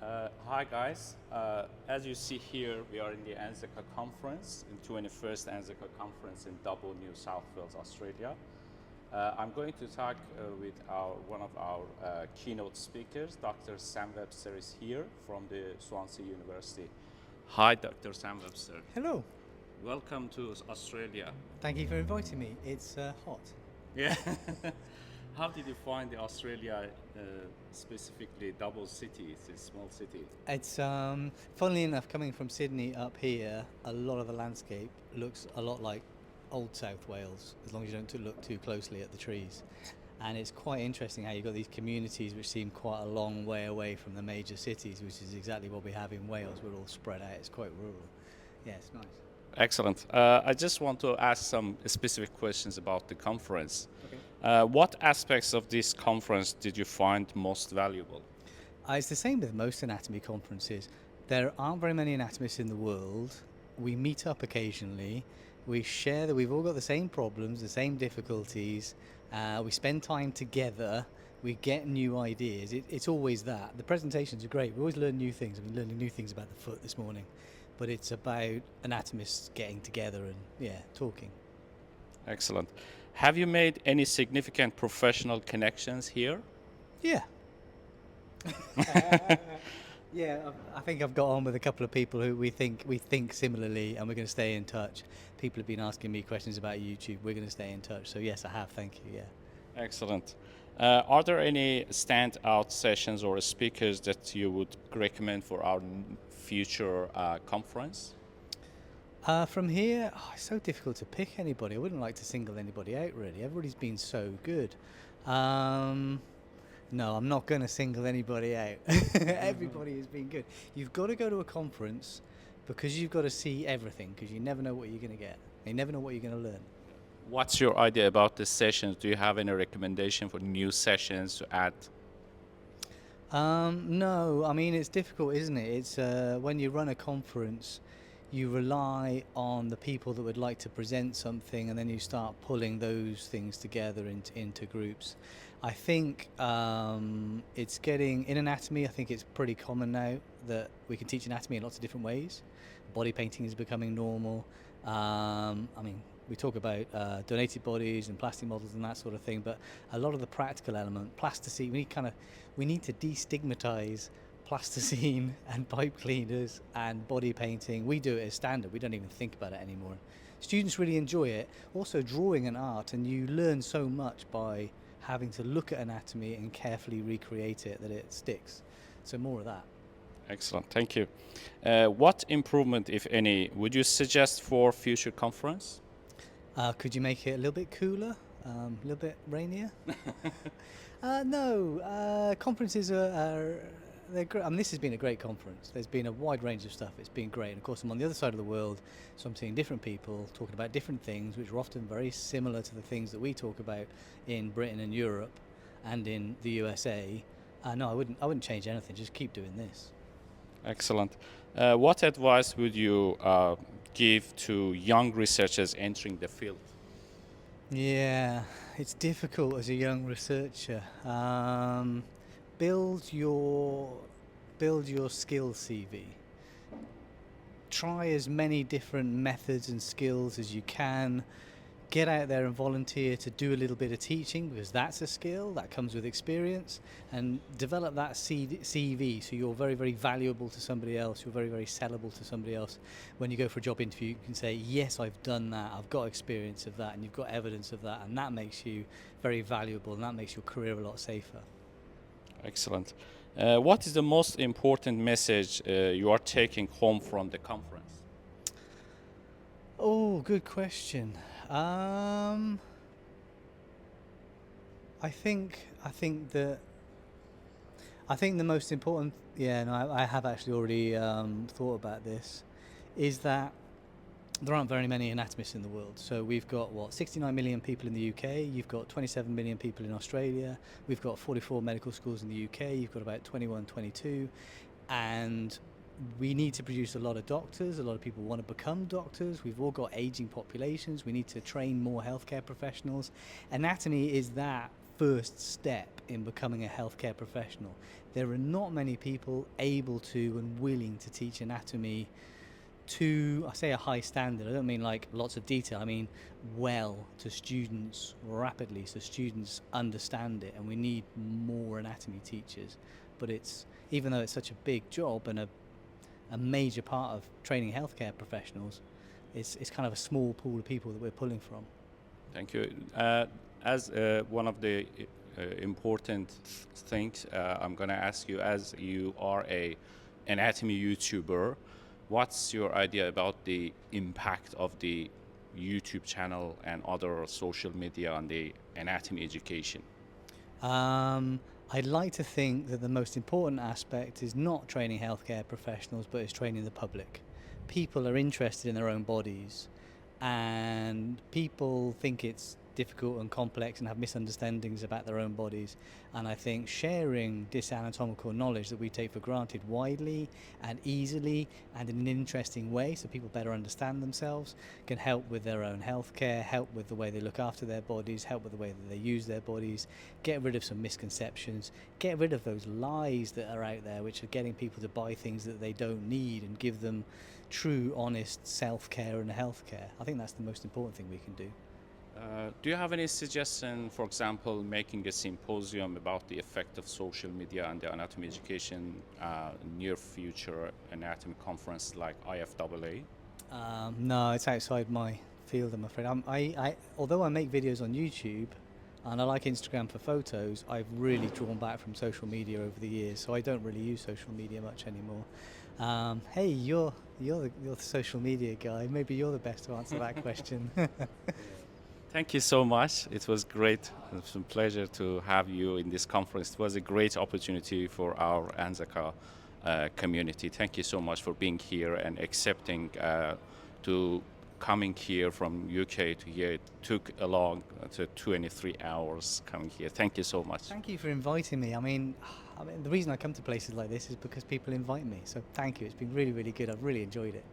Hi guys, as you see here, we are in the ANZACA conference, in 21st ANZACA conference in Dublin, New South Wales, Australia. I'm going to talk with one of our keynote speakers. Dr. Sam Webster is here from the Swansea University. Hi, Dr. Sam Webster. Hello. Welcome to Australia. Thank you for inviting me. It's hot. Yeah. How did you find the Australia, specifically Double City? It's a small city. It's funnily enough, coming from Sydney up here, a lot of the landscape looks a lot like old South Wales, as long as you don't look too closely at the trees. And it's quite interesting how you've got these communities which seem quite a long way away from the major cities, which is exactly what we have in Wales. We're all spread out. It's quite rural. Yeah, it's nice. Excellent. I just want to ask some specific questions about the conference. Okay. What aspects of this conference did you find most valuable? It's the same with most anatomy conferences. There aren't very many anatomists in the world. We meet up occasionally. We share that we've all got the same problems, the same difficulties. We spend time together. We get new ideas. It's always that. The presentations are great. We always learn new things. I've been learning new things about the foot this morning. But it's about anatomists getting together and, talking. Excellent. Have you made any significant professional connections here? Yeah. Yeah, I think I've got on with a couple of people who we think similarly, and we're going to stay in touch. People have been asking me questions about YouTube. We're going to stay in touch. So yes, I have. Thank you. Yeah. Excellent. Are there any standout sessions or speakers that you would recommend for our future conference? From here, it's so difficult to pick anybody. I wouldn't like to single anybody out, really. Everybody's been so good. No, I'm not going to single anybody out. Everybody has been good. You've got to go to a conference because you've got to see everything, because you never know what you're going to get. You never know what you're going to learn. What's your idea about the sessions? Do you have any recommendation for new sessions to add? No, I mean, it's difficult, isn't it? It's when you run a conference, you rely on the people that would like to present something, and then you start pulling those things together into groups. I think it's getting, in anatomy, I think it's pretty common now that we can teach anatomy in lots of different ways. Body painting is becoming normal. I mean, we talk about donated bodies and plastic models and that sort of thing, but a lot of the practical element, plasticine, we need to destigmatize plasticine and pipe cleaners and body painting. We do it as standard. We don't even think about it anymore. Students really enjoy it. Also, drawing and art, and you learn so much by having to look at anatomy and carefully recreate it that it sticks. So more of that. Excellent, thank you. What improvement, if any, would you suggest for future conference? Could you make it a little bit cooler, a little bit rainier? No, conferences they're great. I mean, this has been a great conference. There's been a wide range of stuff. It's been great. And of course, I'm on the other side of the world, so I'm seeing different people talking about different things, which are often very similar to the things that we talk about in Britain and Europe and in the USA. No, I wouldn't change anything. Just keep doing this. Excellent. What advice would you give to young researchers entering the field? Yeah, it's difficult as a young researcher. Build your skill CV. Try as many different methods and skills as you can. Get out there and volunteer to do a little bit of teaching, because that's a skill that comes with experience, and develop that CV so you're very, very valuable to somebody else. You're very, very sellable to somebody else. When you go for a job interview, you can say, yes, I've done that, I've got experience of that, and you've got evidence of that, and that makes you very valuable, and that makes your career a lot safer. Excellent. What is the most important message you are taking home from the conference? Oh, good question. I think the most important, I have actually already thought about this, is that there aren't very many anatomists in the world. So we've got 69 million people in the UK, you've got 27 million people in Australia, we've got 44 medical schools in the UK, you've got about 21, 22, and we need to produce a lot of doctors. A lot of people want to become doctors. We've all got aging populations. We need to train more healthcare professionals. Anatomy is that first step in becoming a healthcare professional. There are not many people able to and willing to teach anatomy to, I say, a high standard. I don't mean like lots of detail. I mean well, to students rapidly, so students understand it. And we need more anatomy teachers. But it's, even though it's such a big job and a major part of training healthcare professionals, it's kind of a small pool of people that we're pulling from. Thank you. As one of the important things, I'm going to ask you, as you are a anatomy YouTuber, what's your idea about the impact of the YouTube channel and other social media on the anatomy education? I'd like to think that the most important aspect is not training healthcare professionals, but is training the public. People are interested in their own bodies, and people think it's difficult and complex and have misunderstandings about their own bodies. And I think sharing this anatomical knowledge that we take for granted widely and easily and in an interesting way, so people better understand themselves, can help with their own healthcare, help with the way they look after their bodies, help with the way that they use their bodies, get rid of some misconceptions, get rid of those lies that are out there which are getting people to buy things that they don't need, and give them true, honest self-care and healthcare. I think that's the most important thing we can do. Do you have any suggestion, for example, making a symposium about the effect of social media on the anatomy education, near future anatomy conference like IFAA? No, it's outside my field, I'm afraid. Although I make videos on YouTube and I like Instagram for photos, I've really drawn back from social media over the years, so I don't really use social media much anymore. Hey, you're the social media guy. Maybe you're the best to answer that question. Thank you so much. It was great. It was a pleasure to have you in this conference. It was a great opportunity for our ANZACA community. Thank you so much for being here and accepting to coming here from UK to here. It took along to 23 hours coming here. Thank you so much. Thank you for inviting me. I mean, the reason I come to places like this is because people invite me. So thank you. It's been really, really good. I've really enjoyed it.